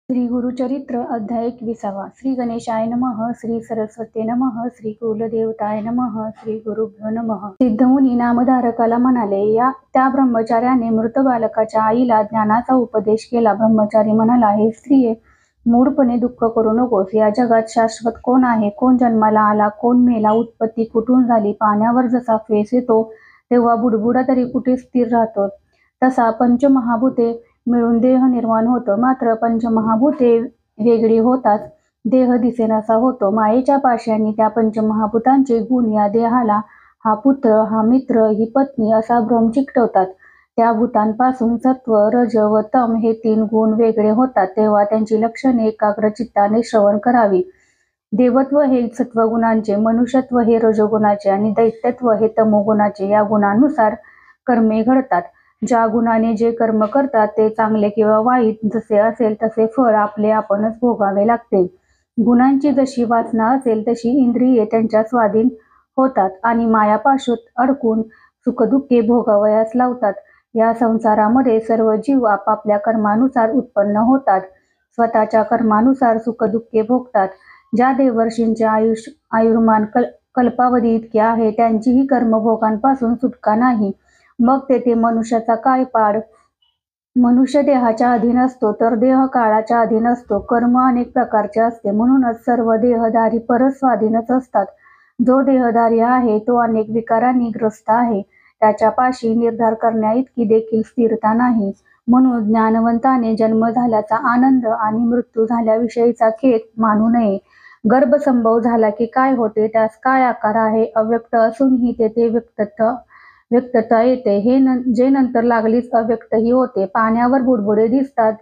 श्री गुरुचरित्र अध्याय 21. श्री गणेशाय नमः. श्री सरस्वती नमः. श्री कुलदेवताय नमः. श्री गुरुभ्यो नमः. सिद्धमुनी नामधारकाला म्हणाले, त्या ब्रह्मचार्याने मृत बालकाच्या आईला ज्ञानाचा उपदेश केला. ब्रह्मचारी म्हणाला, हे स्त्रिये, मूढपणे दुःख करू नकोस. या जगात शाश्वत कोण आहे? कोण जन्माला आला? कोण मेला? उत्पत्ती कुठून झाली? पाण्यावर जसा फेस येतो तेव्हा बुडबुडा तरी कुठे स्थिर राहतो, तसा पंचमहाभूते मिळून देह निर्माण होतो. मात्र पंचमहाभूते वेगळी होताच देह दिसेनासा होतो. मायेच्या पाशांनी त्या पंचमहाभूतांचे गुण या देहाला हा पुत्र, हा मित्र, ही पत्नी असा भ्रम चिकटवतात. त्या भूतांपासून सत्व, रज व तम हे 3 गुण वेगळे होतात. तेव्हा त्यांची लक्षणे एकाग्र चित्ताने श्रवण करावी. देवत्व हे सत्वगुणांचे, मनुष्यत्व हे रजोगुणाचे आणि दैत्यत्व हे तमोगुणाचे. या गुणानुसार कर्मे घडतात. ज्या गुणाने जे कर्म करतात ते चांगले किंवा वाईट जसे असेल तसे फळ आपले आपणच भोगावे लागते. गुणांची जशी वासना असेल तशी इंद्रिये त्यांच्या स्वाधीन होतात आणि मायापाशूत अडकून सुखदुःखे भोगावयास लावतात. या संसारामध्ये सर्व जीव आपापल्या कर्मानुसार उत्पन्न होतात. स्वतःच्या कर्मानुसार सुखदुःखे भोगतात. ज्या देवर्षींचे आयुर्मान कल्पावधी इतके आहे त्यांचीही कर्मभोगांपासून सुटका नाही. मग तेथे मनुष्याचा काय पाड? मनुष्य देहाच्या अधीन असतो तर देह काळाच्या अधीन असतो. कर्म अनेक प्रकारचे असते, म्हणूनच सर्व देहधारी परस्वाधीनच असतात. जो देहधारी आहे तो अनेक विकारांनी ग्रस्त आहे. त्याच्या पाशी निर्धार करण्याइतकी देखील स्थिरता नाही. म्हणून ज्ञानवंताने जन्म झाल्याचा आनंद आणि मृत्यू झाल्याविषयीचा खेद मानू नये. गर्भसंभव झाला की काय होते? त्यास काय आकार आहे? अव्यक्त असूनही तेथे व्यक्तता येते. जे नंतर लागलीच अव्यक्तही होते. पाण्यावर बुडबुडे दिसतात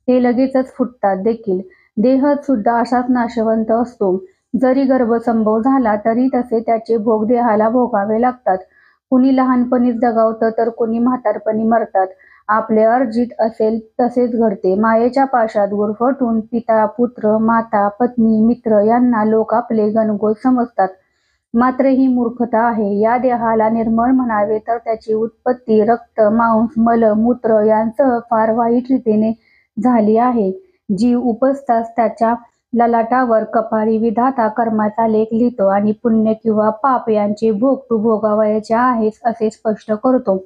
ते लगेचच फुटतात देखील. देह सुद्धा असाच नाशवंत असतो. जरी गर्भसंभव झाला तरी तसे त्याचे भोग देहाला भोगावे लागतात. कुणी लहानपणीच दगावतं तर कुणी म्हातारपणी मरतात. आपले अर्जित असेल तसेच घडते. मायेच्या पाशात गुरफटून पिता, पुत्र, माता, पत्नी, मित्र यांना लोक आपले गणगोत समजतात. मात्र ही मूर्खता आहे. या देहाला निर्मळ म्हणावे तर त्याची उत्पत्ती रक्त, मांस, मल, मूत्र यांसह फार वाईट रीतीने झाली आहे. जीव उपजताच त्याच्या ललाटावर कपाळी विधाता कर्माचा लेख लिहितो आणि पुण्य किंवा पाप यांचे भोग तू भोगावयाचे आहेस असे स्पष्ट करतो.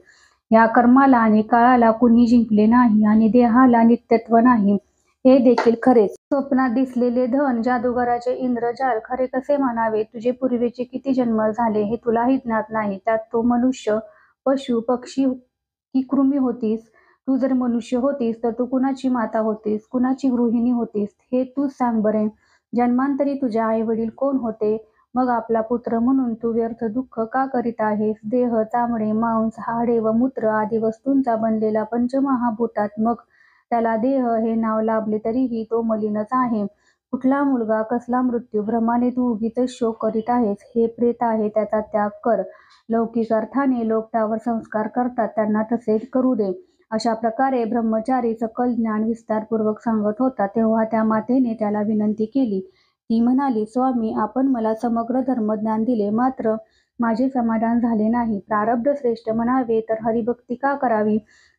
या कर्माला आणि काळाला कुणी जिंकले नाही आणि देहाला नित्यत्व नाही हे देखील खरेच. स्वप्नात दिसलेले धन, जादूगाराचे इंद्रजाल खरे कसे म्हणावे? तुझे पूर्वीचे किती जन्म झाले हे तुलाही ज्ञात नाही. त्यात तू मनुष्य, पशु, पक्षी की कृमी होतीस? तू जर मनुष्य होतीस तर तू कुणाची माता होतीस, कुणाची गृहिणी होतीस हे तूच सांग बरे. जन्मांतरी तुझे आई वडील कोण होते? मग आपला पुत्र म्हणून तू व्यर्थ दुःख का करीत आहेस? देह, चामडे, मांस, हाडे व मूत्र आदी वस्तूंचा बनलेला पंचमहाभूतात मग त्याला देह हे नाव लाभले तरीही तो मलिनच आहे. कुठला मुलगा, कसला मृत्यू? भ्रमाने तू उगीचच शोक करीत आहेस. हे प्रेत आहे, त्याचा त्याग कर. लौकिक अर्थाने लोक त्यावर संस्कार करतात, त्यांना तसे करू दे. अशा प्रकारे ब्रह्मचारी सकल ज्ञान विस्तारपूर्वक सांगत होता तेव्हा त्या मातेने त्याला विनंती केली. ती म्हणाली, स्वामी, आपण मला समग्र धर्मज्ञान दिले, मात्र माझे समाधान झाले नाही. प्रारब्ध श्रेष्ठ म्हणावे तर हरिभक्ती का करावी?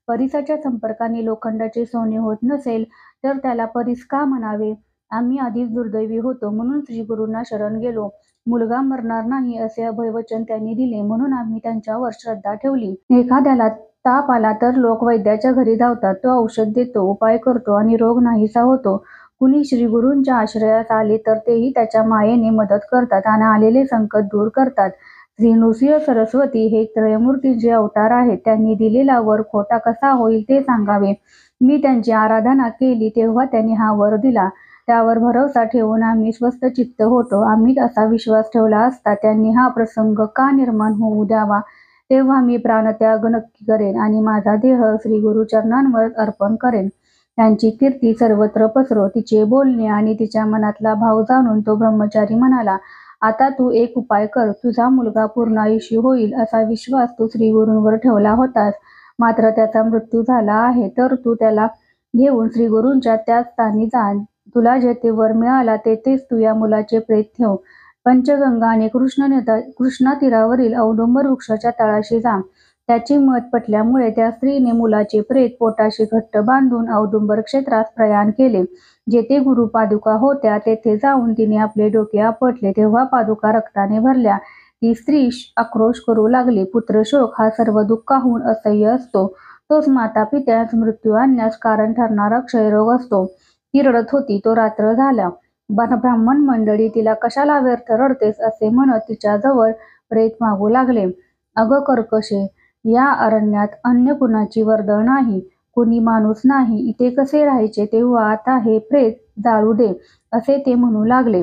परिसाच्या संपर्काने लोखंडाचे सोने होत नसेल तर त्याला परिस का म्हणावे? आम्ही आधीच दुर्दैवी होतो म्हणून श्रीगुरूंना शरण गेलो. मुलगा मरणार नाही असे अभयवचन त्यांनी दिले म्हणून आम्ही त्यांच्यावर श्रद्धा ठेवली. एखाद्याला ताप आला तर लोक वैद्याच्या घरी धावतात. तो औषध देतो, उपाय करतो आणि रोग नाहीसा होतो. कुणी श्रीगुरूंच्या आश्रयास आले तर तेही त्याच्या मायेने मदत करतात आणि आलेले संकट दूर करतात. श्री नृसिंह सरस्वती हे त्रयमूर्तींचे अवतार आहेत. त्यांनी दिलेला वर खोटा कसा होईल ते सांगावे. मी त्यांची आराधना केली तेव्हा त्यांनी हा वर दिला. त्यावर भरवसा ठेवून आम्ही स्वस्थचित्त होतो. आम्ही असा विश्वास ठेवला असता त्यांनी हा प्रसंग का निर्माण होऊ द्यावा? तेव्हा मी प्राणत्याग नक्की करेन आणि माझा देह श्रीगुरु चरणांवर अर्पण करेन. त्यांची कीर्ती सर्वत्र पसरो. तिचे बोलणे आणि तिच्या मनातला भाव जाणून तो ब्रह्मचारी म्हणाला, आता तू एक उपाय कर. तुझा मुलगा पूर्णायुषी होईल असा विश्वास तू श्रीगुरूंवर ठेवला होतास, मात्र त्याचा मृत्यू झाला आहे. तर तू त्याला घेऊन श्रीगुरूंच्या त्याच स्थानी जा. तुला जेथे वर मिळाला तेथेच तू या मुलाचे प्रेत ठेव. पंचगंगा आणि कृष्णा तीरावरील औदुंबर वृक्षाच्या तळाशी जा. त्याचे मत पटल्यामुळे त्या स्त्रीने मुलाचे प्रेत पोटाशी घट्ट बांधून औदुंबर क्षेत्रास प्रयाण केले. जेथे गुरु पादुका होत्या तेथे जाऊन तिने आपले डोके आपटले. तेव्हा पादुका रक्ताने भरल्या. ती स्त्री आक्रोश करू लागली. पुत्रशोक हा सर्व दुःखाहून असह्य असतो. तोच माता पित्यास मृत्यू आणण्यास कारण ठरणारा क्षयरोग असतो. ती रडत होती. तो रात्र झाला. ब्राह्मण मंडळी तिला कशाला व्यर्थ रडतेस असे म्हणत तिच्याजवळ प्रेत मागू लागले. अगं कर्कशे, या अरण्यात अन्य कुणाची वर्दळ नाही, कुणी माणूस नाही, इथे कसे राहायचे? तेव्हा आता हे प्रेत जाळू दे असे ते म्हणू लागले.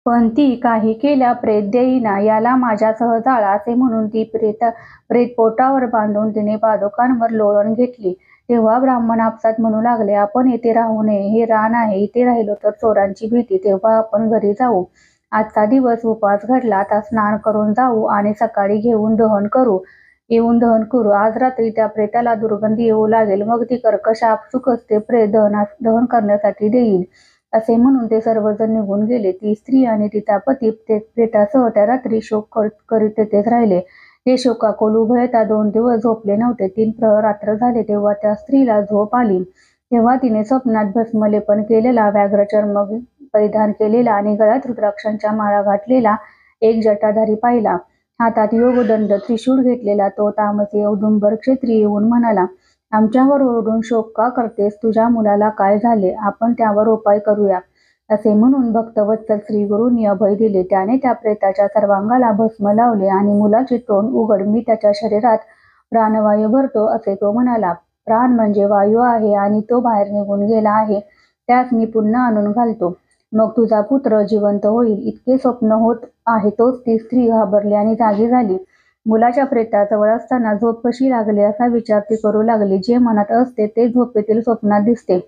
पण ती काही केल्या प्रेत देईना. याला माझ्यासह जाळा असे म्हणून ती प्रेत पोटावर बांधून तिने पादुकांवर लोळण घेतली. तेव्हा ब्राह्मण आपसात म्हणू लागले, आपण येथे राहू नये. हे रान आहे. इथे राहिलो तर चोरांची भीती. तेव्हा आपण घरी जाऊ. आजचा दिवस उपास घडला. आता स्नान करून जाऊ आणि सकाळी येऊन दहन करू. आज रात्री त्या प्रेताला दुर्गंधी येऊ लागेल. मग ती कर्कश आपसुकच ते प्रेत दहन करण्यासाठी देईल. असे म्हणून ते सर्वजण निघून गेले. ती स्त्री आणि तिचा पती प्रेतासह त्या रात्री शोक करीत तेथेच राहिले. हे शोकाकुल उभयता 2 दिवस झोपले नव्हते. 3 प्रहर रात्र झाले तेव्हा त्या स्त्रीला झोप आली. तेव्हा तिने स्वप्नात भस्मलेपन केलेला, व्याघ्रचर्म परिधान केलेला आणि गळ्यात रुद्राक्षांच्या माळा घातलेला एक जटाधारी पाहिला. हातात योगदंड त्रिशूळ घेतलेला तो तामसी औदुंबर क्षेत्री येऊन म्हणाला, आमच्यावर ओरडून शोक का करतेस? तुझ्या मुलाला काय झाले? आपण त्यावर उपाय करूया. असे म्हणून भक्तवत्सल श्रीगुरूंनी अभय दिले. त्याने त्या प्रेताच्या सर्वांगाला भस्म लावले आणि मुलाचे तोंड उघड, मी त्याच्या शरीरात प्राणवायू भरतो असे तो म्हणाला. प्राण म्हणजे वायू आहे आणि तो बाहेर निघून गेला आहे. त्यास मी पुन्हा आणून घालतो. मग तुझा पुत्र जिवंत होईल. इतके स्वप्न होत आहे. तोच ती स्त्री घाबरली आणि जागी झाली. मुलाच्या प्रेताजवळ असताना झोप कशी लागली असा विचार ती करू लागली. जे मनात असते ते झोपेतील स्वप्नात दिसते.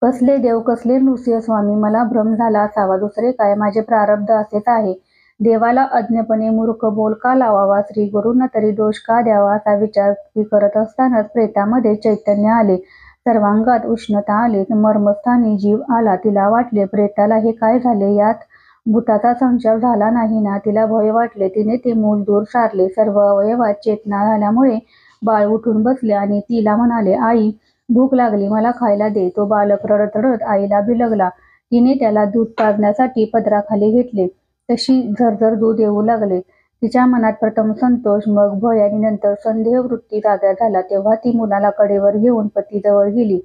कसले देव, कसले नृसिंह स्वामी, मला भ्रम झाला असावा. दुसरे काय, माझे प्रारब्ध असेच आहे. देवाला अज्ञपणे मूर्ख बोल का लावावा? श्रीगुरूंना तरी दोष का द्यावा? असा विचार ती करत असतानाच प्रेतामध्ये चैतन्य आले. सर्वांगात उष्णता आली. मर्मस्थानी जीव आला. तिला वाटले, प्रेताला हे काय झाले? यात भूताचा संचार झाला नाही ना? तिला भय वाटले. तिने ते मूल दूर सारले. सर्व अवयवात चेतना झाल्यामुळे बाळ उठून बसले आणि तिला म्हणाले, आई, भूक लागली, मला खायला दे. तो बालक रडत रडत आईला बिलगला. तिने त्याला दूध पाजण्यासाठी पदराखाली घेतले. तशी झरझर दूध येऊ लागले. तिच्या मनात प्रथम संतोष, मग भय आणि नंतर संदेह वृत्ती जाग्या झाला. तेव्हा ती मुलाला कडेवर घेऊन पतीजवळ गेली.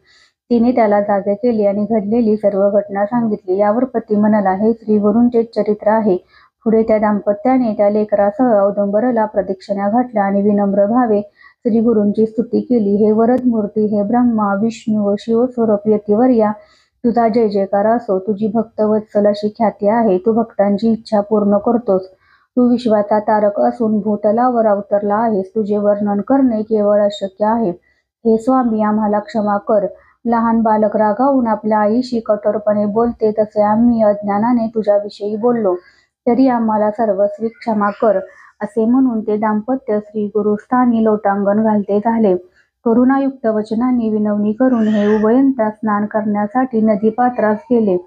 तिने त्याला जागे केले आणि घडलेली सर्व घटना सांगितली. यावर पती म्हणाला, हे श्रीगुरूंचेच चरित्र आहे. पुढे त्या दाम्पत्याने त्या लेकरासह औदुंबराला प्रदक्षिणा घातल्या आणि विनम्र भावे श्रीगुरूंची स्तुती केली. हे वरद मूर्ती, हे ब्रह्मा विष्णू व शिवस्वरूप यतिवर्या, तुझा जय जयकार असो. तुझी भक्तवत्सल अशी ख्याती आहे. तू भक्तांची इच्छा पूर्ण करतोस. तू विश्वाचा तारक असून भूतलावर अवतरला आहेस. तुझे वर्णन करणे केवळ अशक्य आहे. हे स्वामी, आम्हाला क्षमा कर. लहान बालक रागावून आपल्या आईशी कठोरपणे बोलते तसे आम्ही अज्ञानाने तुझ्याविषयी बोललो. तरी आम्हाला सर्वस्वी क्षमा कर. असे म्हणून ते दाम्पत्य श्रीगुरुस्थानी लोटांगण घालते झाले. करुणायुक्त वचनांनी विनवणी करून हे उभयता स्नान करण्यासाठी नदीपात्रास गेले.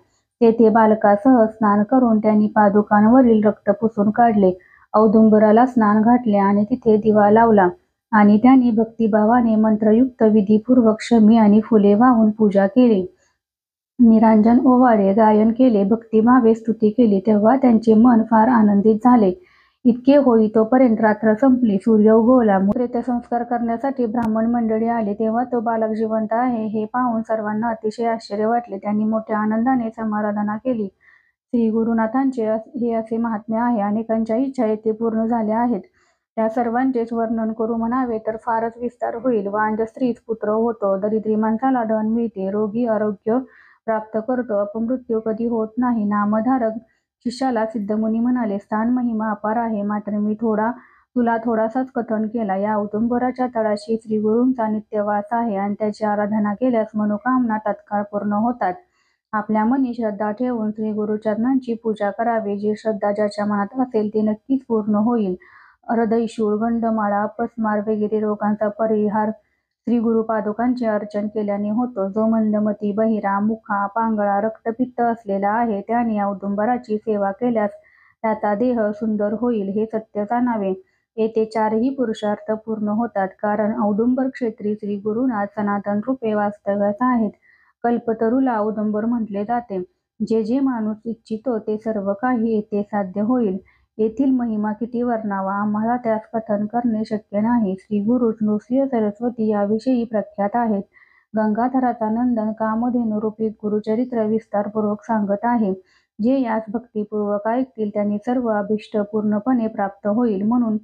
तेथे बालकासह स्नान करून त्यांनी पादुकांवरील रक्त पुसून काढले. औदुंबराला स्नान घातले आणि तिथे दिवा लावला आणि त्यांनी भक्तिभावाने मंत्रयुक्त विधीपूर्वक शमी आणि फुले वाहून पूजा केली. निरांजन ओवाळे, गायन केले, भक्तिभावे स्तुती केली. तेव्हा त्यांचे मन फार आनंदित झाले. इतके होई तोपर्यंत रात्र संपली. सूर्य उगवला. प्रेतसंस्कार करण्यासाठी ब्राह्मण मंडळी आली. तेव्हा तो बालक जिवंत आहे हे पाहून सर्वांना अतिशय आश्चर्य वाटले. त्यांनी मोठ्या आनंदाने समाराधना केली. श्री गुरुनाथांचे हे असे महात्म्य आहे. अनेकांच्या इच्छा येथे पूर्ण झाल्या आहेत. त्या सर्वांचेच वर्णन करू म्हणावे तर फारच विस्तार होईल. वांज स्त्रीस पुत्र होतो. दरिद्री माणसाला धन मिळते. रोगी आरोग्य प्राप्त करतो. अपमृत्यू कधी होत नाही. नामधारक शिष्याला सिद्धमुनी म्हणाले, स्थान महिमा अपार आहे. मात्र मी तुला थोडासाच कथन केला. या औदुंबराच्या तळाशी श्रीगुरूंचा नित्यवास आहे आणि त्याची आराधना केल्यास मनोकामना तत्काळ पूर्ण होतात. आपल्या मनी श्रद्धा ठेवून श्रीगुरुचरणांची पूजा करावी. जी श्रद्धा ज्याच्या मनात असेल ती नक्कीच पूर्ण होईल. हृदयशूळ, गंधमाळा, अपस्मार वगैरे रोगांचा परिहार श्रीगुरु पादुकांचे अर्चन केल्याने होतो. जो मंदमती, बहिरा, मुखा, पांगळा, रक्तपित्त असलेला आहे त्याने औदुंबराची सेवा केल्यास त्याचा देह सुंदर होईल. हे सत्य जाणावे. येथे चारही पुरुषार्थ पूर्ण होतात, कारण औदुंबर क्षेत्री श्री गुरुनाथ सनातन रूपे वास्तव्यास आहेत. कल्पतरूला औदुंबर म्हटले जाते. जे जे माणूस इच्छितो ते सर्व काही येथे साध्य होईल. येथील महिमा किती वर्णावा, आम्हाला त्यास कथन करणे शक्य नाही. श्री गुरु नृसिंह सरस्वती याविषयी प्रख्यात आहेत. गंगाधराचा नंदन कामधेनुरूपी गुरुचरित्र विस्तारपूर्वक सांगत आहे. जे यास भक्तिपूर्वक ऐकतील त्यांनी सर्व अभिष्ट पूर्णपणे प्राप्त होईल. म्हणून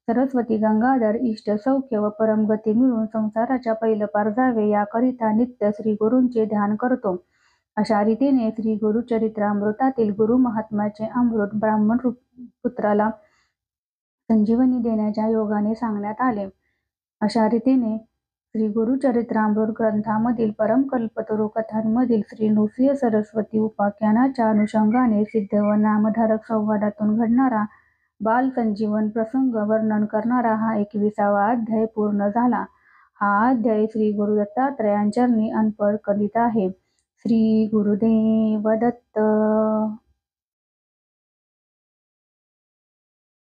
सरस्वती गंगाधर इष्ट सौख्य व परमगती मिळून संसाराच्या पैलपार जावे याकरिता नित्य श्री गुरूंचे ध्यान करतो. अशा रीतीने श्री गुरुचरित्रामृतातील गुरु महात्म्याचे अमृत ब्राह्मण पुत्राला संजीवनी देण्याच्या योगाने सांगण्यात आले. अशा रीतीने श्री गुरुचरित्रामृत ग्रंथामधील परमकल्पतरू कथांमधील श्री नृसिंह सरस्वती उपाख्यानाच्या अनुषंगाने सिद्ध व नामधारक संवादातून घडणारा बाल संजीवन प्रसंग वर्णन करणारा हा 21वा अध्याय पूर्ण झाला. हा अध्याय श्री गुरु दत्तात्रयांचरणी अर्पण करीत आहे. श्री गुरुदेव दत्त.